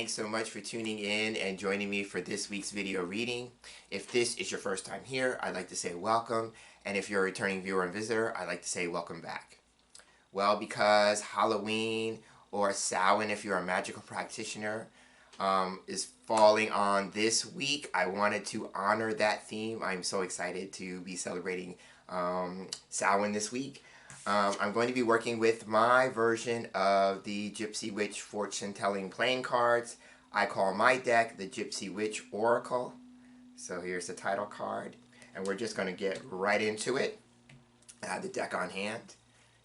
Thanks so much for tuning in and joining me for this week's video reading. If this is your first time here, I'd like to say welcome. And if you're a returning viewer and visitor, I'd like to say welcome back. Well, because Halloween, or Samhain if you're a magical practitioner, is falling on this week, I wanted to honor that theme. I'm so excited to be celebrating Samhain this week. I'm going to be working with my version of the Gypsy Witch fortune-telling playing cards. I call my deck the Gypsy Witch Oracle. So here's the title card, and we're just going to get right into it. I have the deck on hand.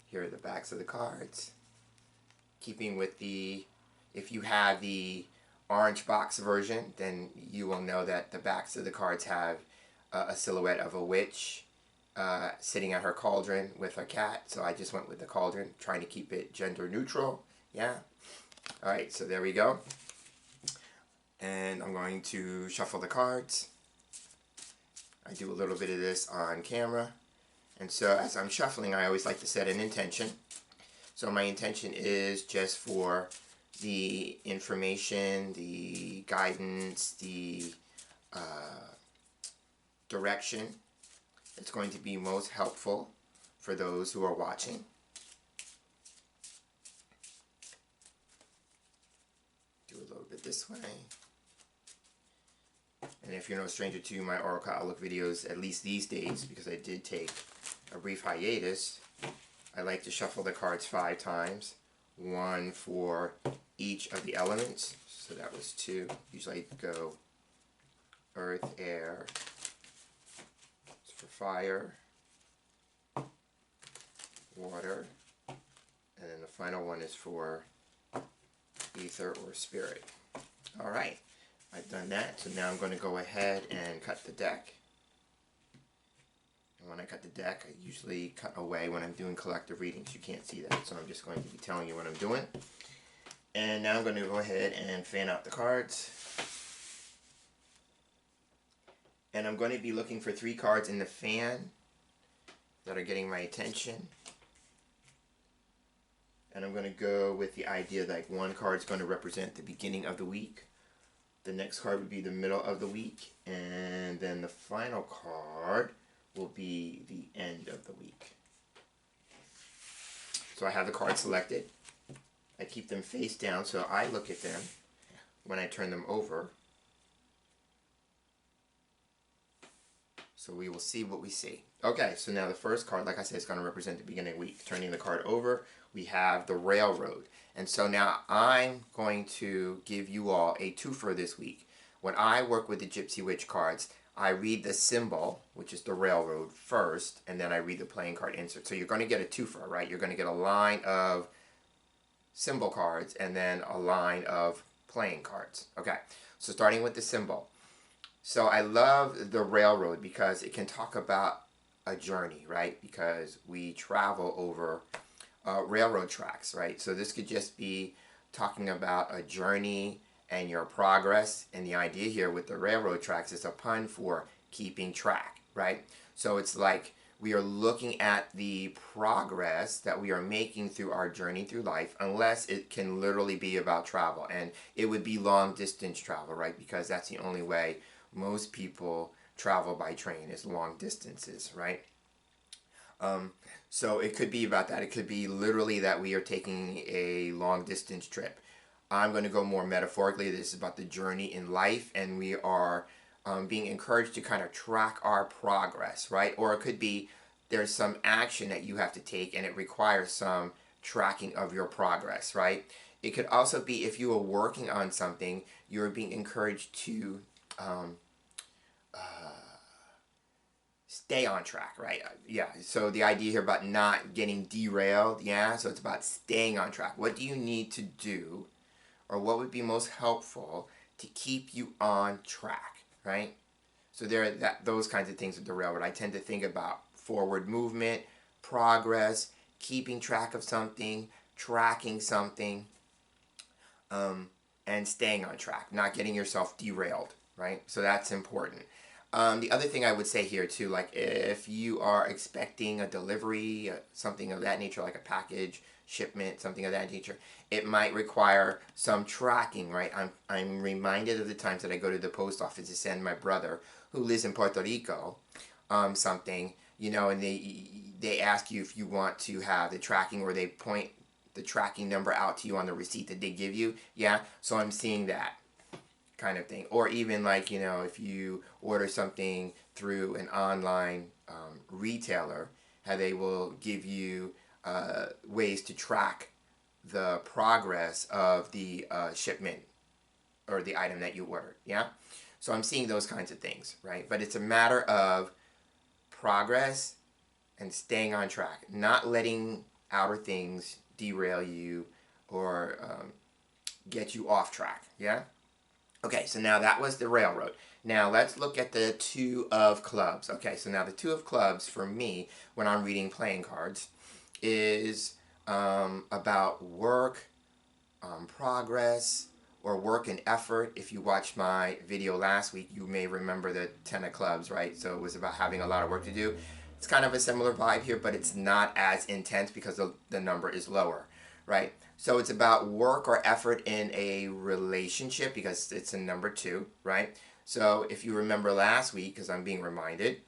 Here are the backs of the cards. Keeping with the, if you have the orange box version, then you will know that the backs of the cards have a silhouette of a witch sitting at her cauldron with a cat. So I just went with the cauldron, trying to keep it gender neutral. Yeah. Alright, so there we go. And I'm going to shuffle the cards. I do a little bit of this on camera. And so as I'm shuffling, I always like to set an intention. So my intention is just for the information, the guidance, the direction. It's going to be most helpful for those who are watching. Do a little bit this way. And if you're no stranger to my Oracle Outlook videos, at least these days, because I did take a brief hiatus, I like to shuffle the cards 5 times. 1 for each of the elements. So that was 2. Usually I go earth, air. It's for fire, water, and then the final one is for ether or spirit. Alright, I've done that, so now I'm going to go ahead and cut the deck. And when I cut the deck, I usually cut away when I'm doing collective readings. You can't see that, so I'm just going to be telling you what I'm doing. And now I'm going to go ahead and fan out the cards. And I'm going to be looking for 3 cards in the fan that are getting my attention. And I'm going to go with the idea that one card is going to represent the beginning of the week. The next card would be the middle of the week. And then the final card will be the end of the week. So I have the cards selected. I keep them face down so I look at them when I turn them over. So we will see what we see. Okay, so now the first card, like I said, is going to represent the beginning of the week. Turning the card over, we have the railroad. And so now I'm going to give you all a twofer this week. When I work with the Gypsy Witch cards, I read the symbol, which is the railroad, first, and then I read the playing card insert. So you're going to get a twofer, right? You're going to get a line of symbol cards and then a line of playing cards. Okay, so starting with the symbol. So I love the railroad because it can talk about a journey, right? Because we travel over railroad tracks, right? So this could just be talking about a journey and your progress, and the idea here with the railroad tracks is a pun for keeping track, right? So it's like we are looking at the progress that we are making through our journey through life, unless it can literally be about travel, and it would be long distance travel, right? Because that's the only way most people travel by train, is long distances, right? So it could be about that. It could be literally that we are taking a long distance trip. I'm going to go more metaphorically. This is about the journey in life, and we are being encouraged to kind of track our progress, right? Or it could be there's some action that you have to take, and it requires some tracking of your progress, right? It could also be if you are working on something, you're being encouraged to stay on track, right? Yeah, so the idea here about not getting derailed, yeah? So it's about staying on track. What do you need to do, or what would be most helpful to keep you on track, right? So there are those kinds of things with the railroad. I tend to think about forward movement, progress, keeping track of something, tracking something, and staying on track, not getting yourself derailed, right? So that's important. The other thing I would say here too, like if you are expecting a delivery, something of that nature, like a package, shipment, something of that nature, it might require some tracking, right? I'm reminded of the times that I go to the post office to send my brother, who lives in Puerto Rico, something, you know, and they ask you if you want to have the tracking, or they point the tracking number out to you on the receipt that they give you. Yeah, so I'm seeing that kind of thing. Or even like, you know, if you order something through an online retailer, how they will give you ways to track the progress of the shipment or the item that you ordered. Yeah, so I'm seeing those kinds of things, right? But it's a matter of progress and staying on track, not letting outer things derail you or get you off track. Yeah. Okay, so now that was the railroad. Now let's look at the two of clubs. Okay, so now the two of clubs for me when I'm reading playing cards is about work, progress, or work and effort. If you watched my video last week, you may remember the 10 of clubs, right? So it was about having a lot of work to do. It's kind of a similar vibe here, but it's not as intense because the number is lower, right? So it's about work or effort in a relationship because it's a number 2, right? So if you remember last week, because I'm being reminded,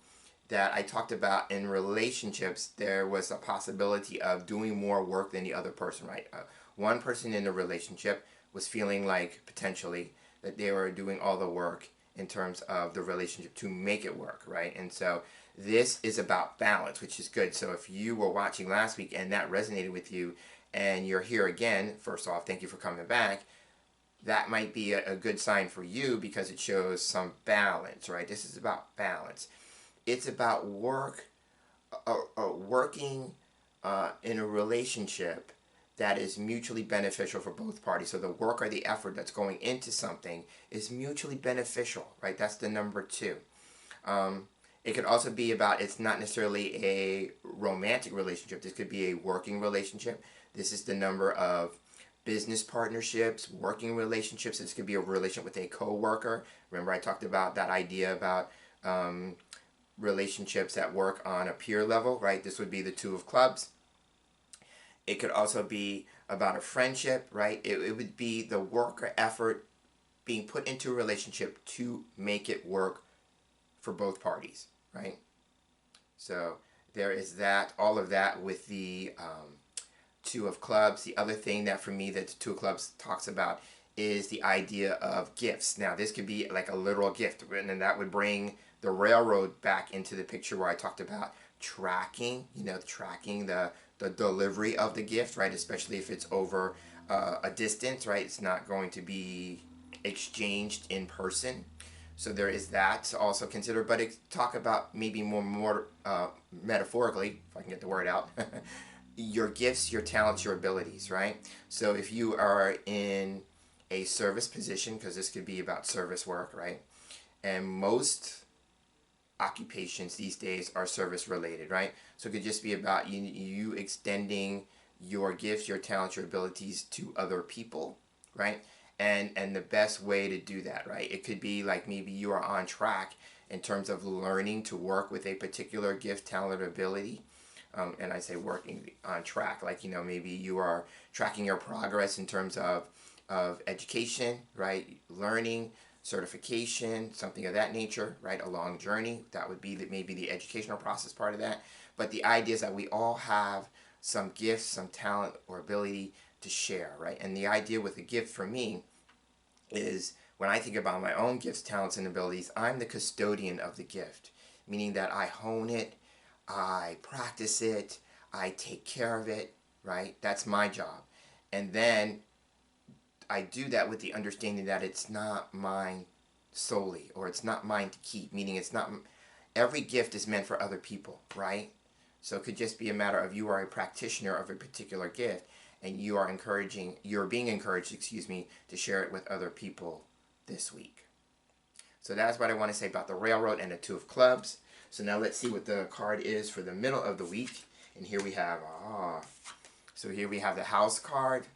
that I talked about in relationships, there was a possibility of doing more work than the other person, right? One person in the relationship was feeling like potentially that they were doing all the work in terms of the relationship to make it work, right? And so this is about balance, which is good. So if you were watching last week and that resonated with you and you're here again, first off, thank you for coming back. That might be a good sign for you because it shows some balance, right? This is about balance. It's about working in a relationship that is mutually beneficial for both parties. So the work or the effort that's going into something is mutually beneficial, right? That's the number 2. It could also be about, it's not necessarily a romantic relationship. This could be a working relationship. This is the number of business partnerships, working relationships. This could be a relationship with a co-worker. Remember I talked about that idea about relationships that work on a peer level, right? This would be the 2 of clubs. It could also be about a friendship, right? It would be the work or effort being put into a relationship to make it work for both parties, right? So there is that, all of that with the 2 of clubs. The other thing that for me that the 2 of clubs talks about is the idea of gifts. Now this could be like a literal gift, and then that would bring the railroad back into the picture where I talked about tracking, you know, tracking the delivery of the gift, right? Especially if it's over a distance, right? It's not going to be exchanged in person. So there is that to also consider, but talk about maybe more metaphorically, if I can get the word out, your gifts, your talents, your abilities, right? So if you are in a service position, because this could be about service work, right? And most occupations these days are service related, right? So it could just be about you extending your gifts, your talents, your abilities to other people, right? And the best way to do that, right? It could be like maybe you are on track in terms of learning to work with a particular gift, talent, or ability. And I say working on track, like, you know, maybe you are tracking your progress in terms of education, right? Learning, certification, something of that nature, right? A long journey. That would be maybe the educational process part of that. But the idea is that we all have some gifts, some talent or ability to share, right? And the idea with a gift for me is when I think about my own gifts, talents, and abilities, I'm the custodian of the gift, meaning that I hone it, I practice it, I take care of it, right? That's my job. And then I do that with the understanding that it's not mine solely, or it's not mine to keep, meaning it's not, every gift is meant for other people, right? So it could just be a matter of you are a practitioner of a particular gift, and you're being encouraged, excuse me, to share it with other people this week. So that's what I want to say about the railroad and the 2 of clubs. So now let's see what the card is for the middle of the week. And here we have, so here we have the house card.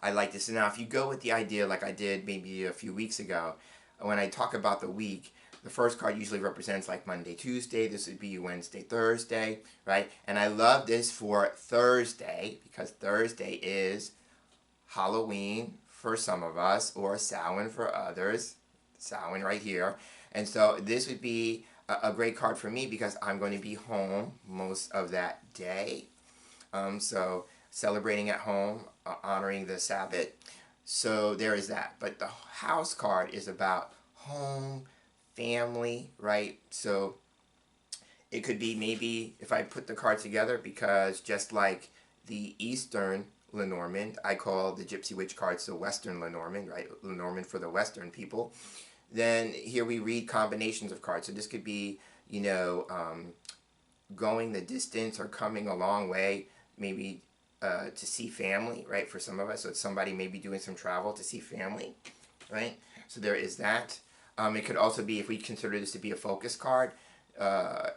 I like this. Now if you go with the idea like I did maybe a few weeks ago, when I talk about the week, the first card usually represents like Monday, Tuesday. This would be Wednesday, Thursday, right? And I love this for Thursday because Thursday is Halloween for some of us, or Samhain for others. Samhain right here. And so this would be a great card for me because I'm going to be home most of that day. So celebrating at home, honoring the Sabbath. So there is that. But the house card is about home, family, right? So it could be maybe if I put the card together, because just like the Eastern Lenormand, I call the Gypsy Witch cards the Western Lenormand, right? Lenormand for the Western people. Then here we read combinations of cards. So this could be, you know, going the distance or coming a long way, maybe to see family, right? For some of us, so it's somebody maybe doing some travel to see family, right? So there is that. It could also be, if we consider this to be a focus card,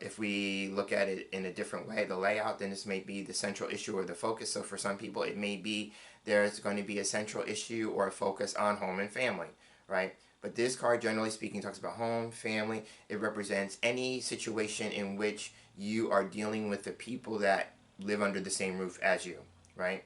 if we look at it in a different way, the layout, then this may be the central issue or the focus. So for some people, it may be there's going to be a central issue or a focus on home and family, right? But this card, generally speaking, talks about home, family. It represents any situation in which you are dealing with the people that live under the same roof as you, right?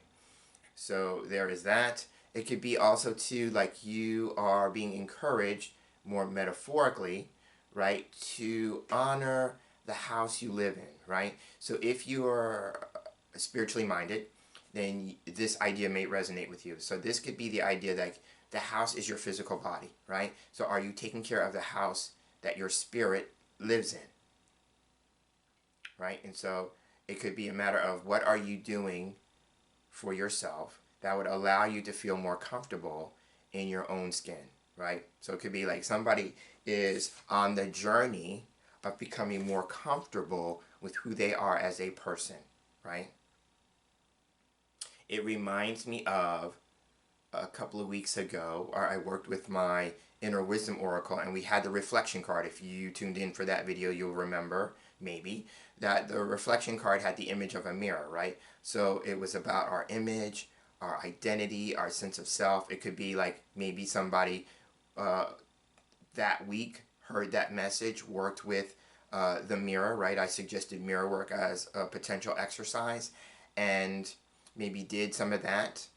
So there is that. It could be also too, like you are being encouraged, more metaphorically, right, to honor the house you live in, right? So if you are spiritually minded, then this idea may resonate with you. So this could be the idea that the house is your physical body, right? So are you taking care of the house that your spirit lives in, right? And so it could be a matter of what are you doing for yourself that would allow you to feel more comfortable in your own skin, right? So it could be like somebody is on the journey of becoming more comfortable with who they are as a person, right? It reminds me of a couple of weeks ago, I worked with my Inner Wisdom Oracle, and we had the reflection card. If you tuned in for that video, you'll remember, maybe, that the reflection card had the image of a mirror, right? So it was about our image, our identity, our sense of self. It could be like maybe somebody that week heard that message, worked with the mirror, right? I suggested mirror work as a potential exercise, and maybe did some of that,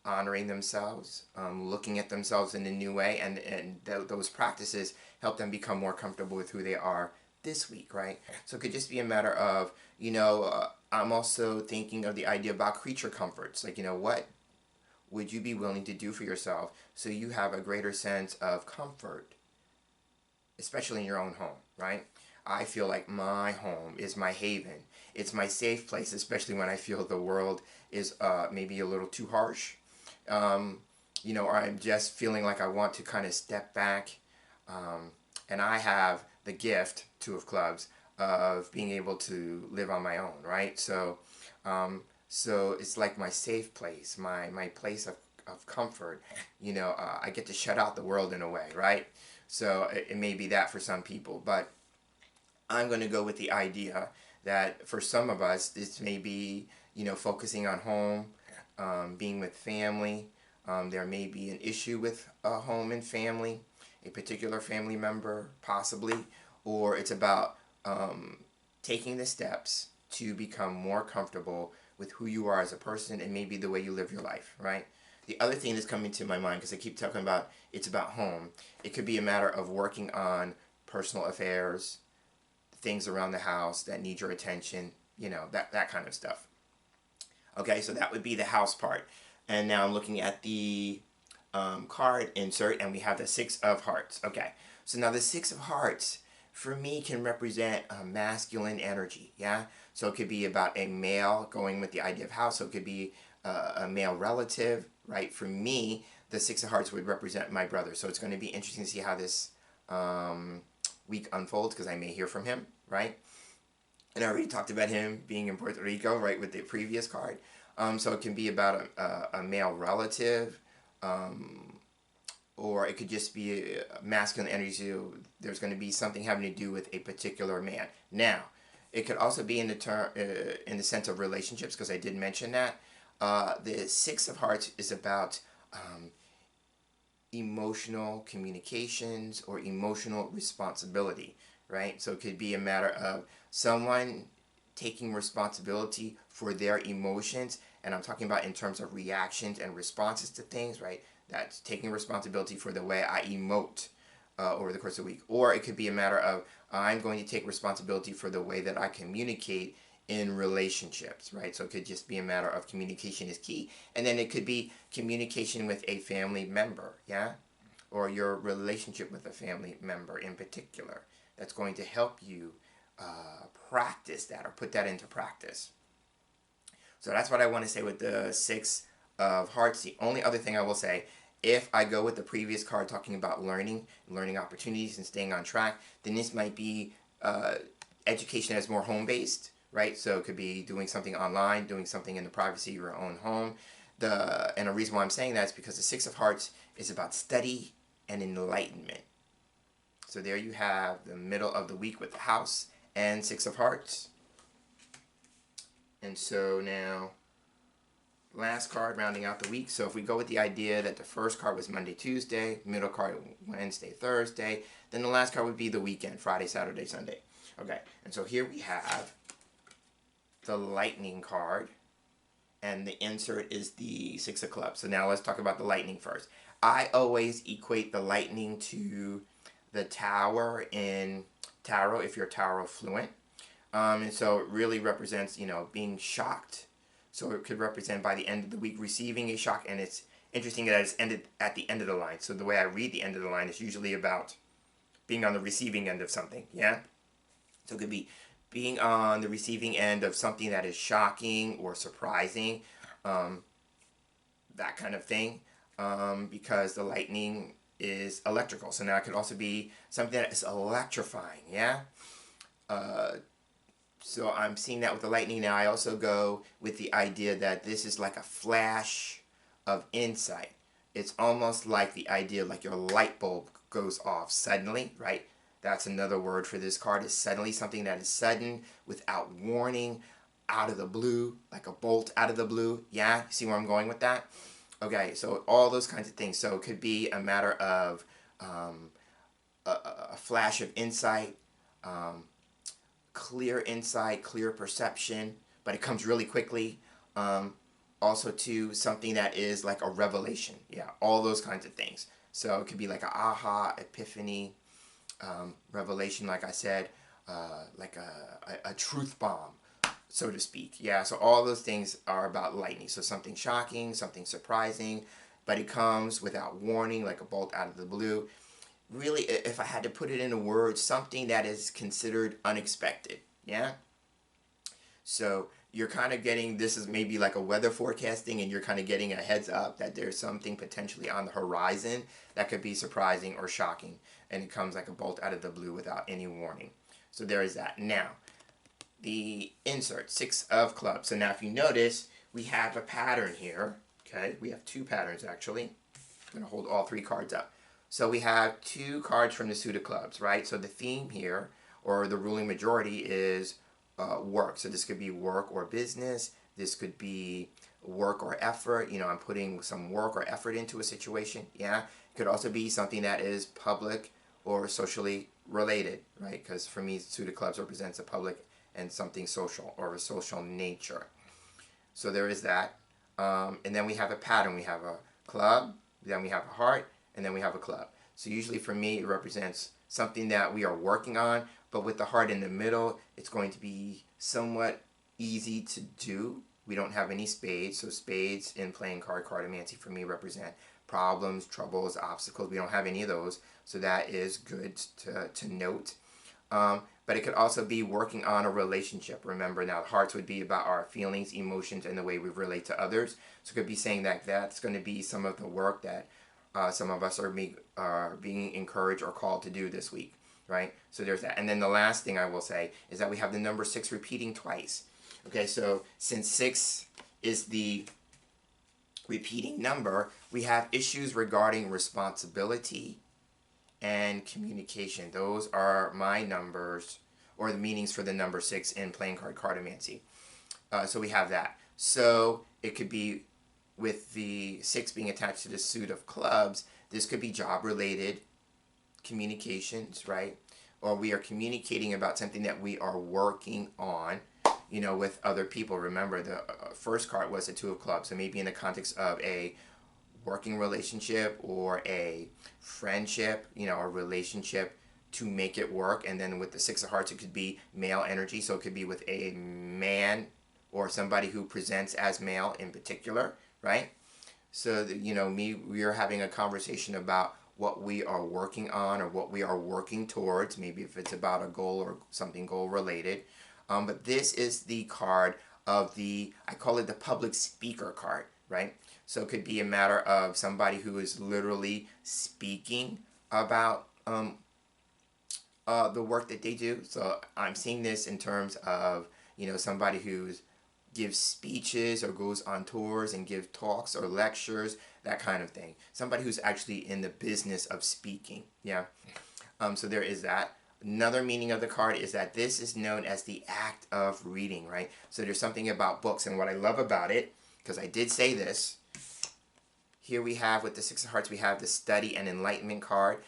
honoring themselves, looking at themselves in a new way, and those practices help them become more comfortable with who they are this week, right? So it could just be a matter of, you know, I'm also thinking of the idea about creature comforts, like, you know, what would you be willing to do for yourself so you have a greater sense of comfort, especially in your own home, right? I feel like my home is my haven. It's my safe place, especially when I feel the world is maybe a little too harsh. You know, or I'm just feeling like I want to kind of step back. And I have the gift, Two of Clubs, of being able to live on my own, right? So, so it's like my safe place, my place of comfort. You know, I get to shut out the world in a way, right? So it may be that for some people, but I'm going to go with the idea that for some of us, this may be, you know, focusing on home, being with family. There may be an issue with a home and family, a particular family member, possibly, or it's about taking the steps to become more comfortable with who you are as a person and maybe the way you live your life, right? The other thing that's coming to my mind, because I keep talking about it's about home, it could be a matter of working on personal affairs, things around the house that need your attention, you know, that kind of stuff. Okay, so that would be the house part. And now I'm looking at the card insert, and we have the Six of Hearts. Okay, so now the Six of Hearts, for me, can represent a masculine energy, yeah? So it could be about a male, going with the idea of house, so it could be a male relative, right? For me, the Six of Hearts would represent my brother. So it's going to be interesting to see how this week unfolds, because I may hear from him, right? And I already talked about him being in Puerto Rico, right, with the previous card. So it can be about a male relative, or it could just be a masculine energy. So there's going to be something having to do with a particular man. Now, it could also be in the term, in the sense of relationships, because I did mention that. The Six of Hearts is about emotional communications or emotional responsibility, right? So it could be a matter of someone taking responsibility for their emotions, and I'm talking about in terms of reactions and responses to things, right? That's taking responsibility for the way I emote over the course of the week. Or it could be a matter of I'm going to take responsibility for the way that I communicate in relationships, right? So it could just be a matter of communication is key. And then it could be communication with a family member, yeah? Or your relationship with a family member in particular. That's going to help you practice that or put that into practice. So that's what I want to say with the Six of Hearts. The only other thing I will say, if I go with the previous card talking about learning opportunities and staying on track, then this might be education that's more home-based, right? So it could be doing something online, doing something in the privacy of your own home. And the reason why I'm saying that is because the Six of Hearts is about study and enlightenment. So there you have the middle of the week with the House and Six of Hearts. And so now, last card rounding out the week. So if we go with the idea that the first card was Monday, Tuesday, middle card Wednesday, Thursday, then the last card would be the weekend, Friday, Saturday, Sunday. Okay, and so here we have the Lightning card, and the insert is the Six of Clubs. So now let's talk about the Lightning first. I always equate the Lightning to the Tower in Tarot, if you're Tarot fluent. And so it really represents, being shocked. So it could represent by the end of the week receiving a shock, and it's interesting that it's ended at the end of the line. So the way I read the end of the line is usually about being on the receiving end of something, yeah? So it could be being on the receiving end of something that is shocking or surprising, that kind of thing, because the lightning is electrical. So now it could also be something that is electrifying, yeah? So I'm seeing that with the lightning. Now I also go with the idea that this is like a flash of insight. It's almost like the idea like your light bulb goes off suddenly, right? That's another word for this card, is suddenly, something that is sudden, without warning, out of the blue, like a bolt out of the blue. Yeah, see where I'm going with that? Okay, so all those kinds of things. So it could be a matter of a flash of insight, clear insight, clear perception, but it comes really quickly. Also to something that is like a revelation. Yeah, all those kinds of things. So it could be like an aha, epiphany, revelation, like I said, like a truth bomb, so to speak. Yeah, so all those things are about lightning. So something shocking, something surprising, but it comes without warning, like a bolt out of the blue. Really, if I had to put it in a word, something that is considered unexpected, yeah? So you're kind of getting, this is maybe like a weather forecasting, and you're kind of getting a heads up that there's something potentially on the horizon that could be surprising or shocking, and it comes like a bolt out of the blue without any warning. So there is that. Now, the insert, Six of Clubs. So now if you notice, we have a pattern here, okay? We have two patterns, actually. I'm going to hold all three cards up. So we have two cards from the suit of clubs, right? So the theme here, or the ruling majority, is work. So this could be work or business. This could be work or effort. I'm putting some work or effort into a situation. Yeah. It could also be something that is public or socially related, right? Because for me, suit of clubs represents a public and something social, or a social nature. So there is that. And then we have a pattern. We have a club, then we have a heart, and then we have a club. So usually for me, it represents something that we are working on, but with the heart in the middle, it's going to be somewhat easy to do. We don't have any spades, so spades in playing cartomancy for me represent problems, troubles, obstacles. We don't have any of those, so that is good to note. But it could also be working on a relationship. Remember, now hearts would be about our feelings, emotions, and the way we relate to others. So it could be saying that that's going to be some of the work that some of us are being encouraged or called to do this week, right? So there's that. And then the last thing I will say is that we have the number 6 repeating twice. Okay, so since 6 is the repeating number, we have issues regarding responsibility and communication. Those are my numbers, or the meanings for the number 6 in playing cartomancy. So we have that. So it could be with the 6 being attached to the suit of clubs, This could be job-related communications, right? Or we are communicating about something that we are working on, you know, with other people. Remember, the first card was the Two of Clubs, so maybe in the context of a working relationship or a friendship, you know, a relationship to make it work. And then with the Six of Hearts, it could be male energy, so it could be with a man or somebody who presents as male in particular, right? So, you know, we are having a conversation about what we are working on or what we are working towards, maybe if it's about a goal or something goal related. But this is the card of the, I call it the public speaker card, right? So it could be a matter of somebody who is literally speaking about the work that they do. So I'm seeing this in terms of, you know, somebody who's gives speeches or goes on tours and give talks or lectures, that kind of thing. Somebody who's actually in the business of speaking, yeah. So there is that. Another meaning of the card is that this is known as the act of reading, right? So there's something about books, and what I love about it, because I did say this, here we have with the Six of Hearts, we have the study and enlightenment card.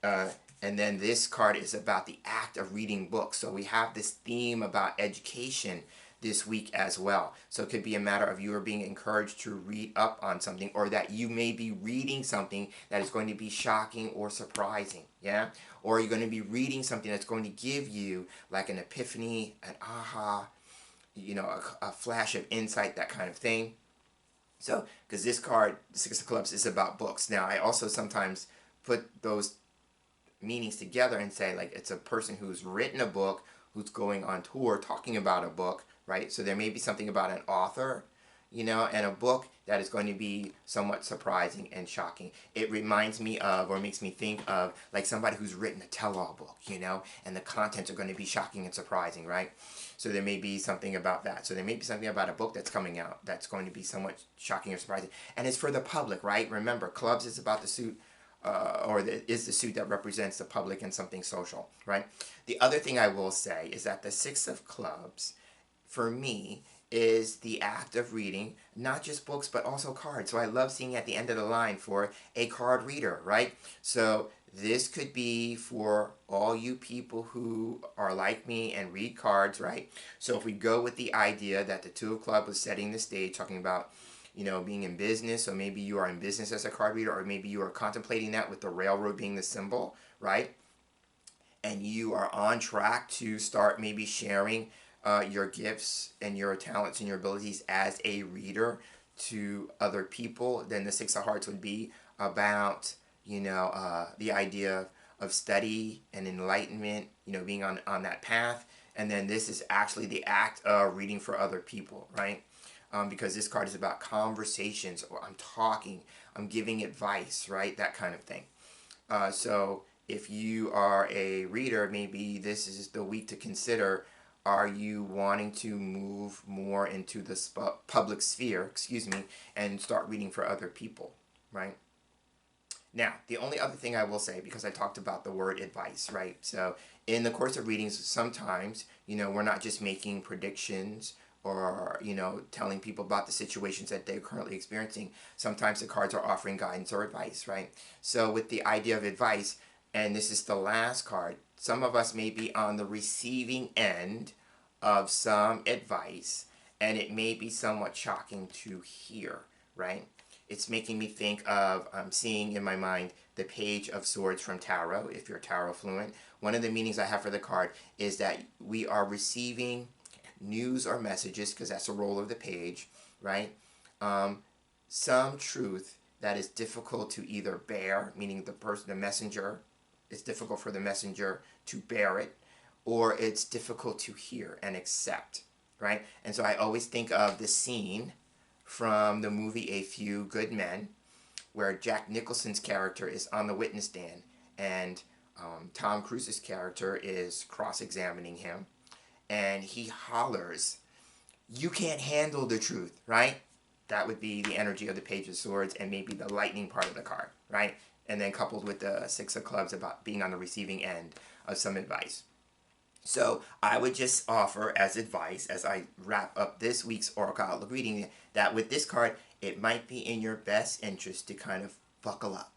And then this card is about the act of reading books. So we have this theme about education this week as well. So it could be a matter of you are being encouraged to read up on something, or that you may be reading something that is going to be shocking or surprising, yeah? Or you're going to be reading something that's going to give you like an epiphany, an aha, you know, a flash of insight, that kind of thing. So, because this card, the Six of Clubs, is about books. Now, I also sometimes put those meanings together and say, like, it's a person who's written a book, who's going on tour talking about a book, right? So there may be something about an author, you know, and a book that is going to be somewhat surprising and shocking. It reminds me of, or makes me think of, like somebody who's written a tell-all book, you know, and the contents are going to be shocking and surprising, right? So there may be something about that. So there may be something about a book that's coming out that's going to be somewhat shocking or surprising. And it's for the public, right? Remember, clubs is about the suit, is the suit that represents the public and something social, right? The other thing I will say is that the Six of Clubs, for me, is the act of reading, not just books, but also cards. So I love seeing at the end of the line for a card reader, right? So this could be for all you people who are like me and read cards, right? So if we go with the idea that the Two of Clubs was setting the stage, talking about, you know, being in business, so maybe you are in business as a card reader, or maybe you are contemplating that with the railroad being the symbol, right? And you are on track to start maybe sharing your gifts and your talents and your abilities as a reader to other people, then the Six of Hearts would be about, you know, the idea of study and enlightenment, you know, being on that path. And then this is actually the act of reading for other people, right? Because this card is about conversations, or I'm talking, I'm giving advice, right? That kind of thing. So if you are a reader, maybe this is the week to consider, are you wanting to move more into the public sphere, and start reading for other people, right? Now, the only other thing I will say, because I talked about the word advice, right? So in the course of readings, sometimes, you know, we're not just making predictions or, you know, telling people about the situations that they're currently experiencing. Sometimes the cards are offering guidance or advice, right? So with the idea of advice, and this is the last card, some of us may be on the receiving end of some advice, and it may be somewhat shocking to hear, right? It's making me think of, I'm seeing in my mind the Page of Swords from Tarot, if you're Tarot fluent. One of the meanings I have for the card is that we are receiving news or messages, because that's the role of the page, right? Some truth that is difficult to either bear, meaning the messenger, it's difficult for the messenger to bear it, or it's difficult to hear and accept, right? And so I always think of the scene from the movie A Few Good Men, where Jack Nicholson's character is on the witness stand, and Tom Cruise's character is cross-examining him, and he hollers, "You can't handle the truth," right? That would be the energy of the Page of Swords, and maybe the lightning part of the card, right? And then coupled with the Six of Clubs about being on the receiving end of some advice. So I would just offer as advice, as I wrap up this week's Oracle Outlook reading, that with this card, it might be in your best interest to kind of buckle up.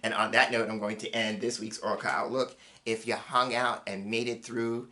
And on that note, I'm going to end this week's Oracle Outlook. If you hung out and made it through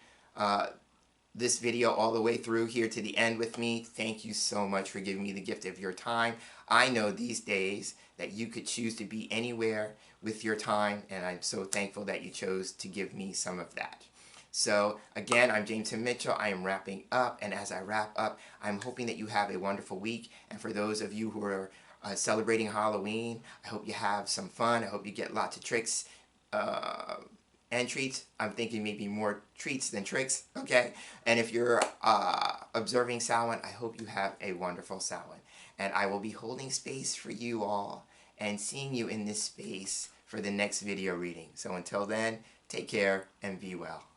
this video all the way through here to the end with me, thank you so much for giving me the gift of your time. I know these days that you could choose to be anywhere with your time, and I'm so thankful that you chose to give me some of that. So again, I'm James Mitchell. I am wrapping up, and as I wrap up, I'm hoping that you have a wonderful week. And for those of you who are celebrating Halloween, I hope you have some fun. I hope you get lots of tricks and treats. I'm thinking maybe more treats than tricks, okay? And if you're observing Samhain, I hope you have a wonderful Samhain. And I will be holding space for you all and seeing you in this space for the next video reading. So until then, take care and be well.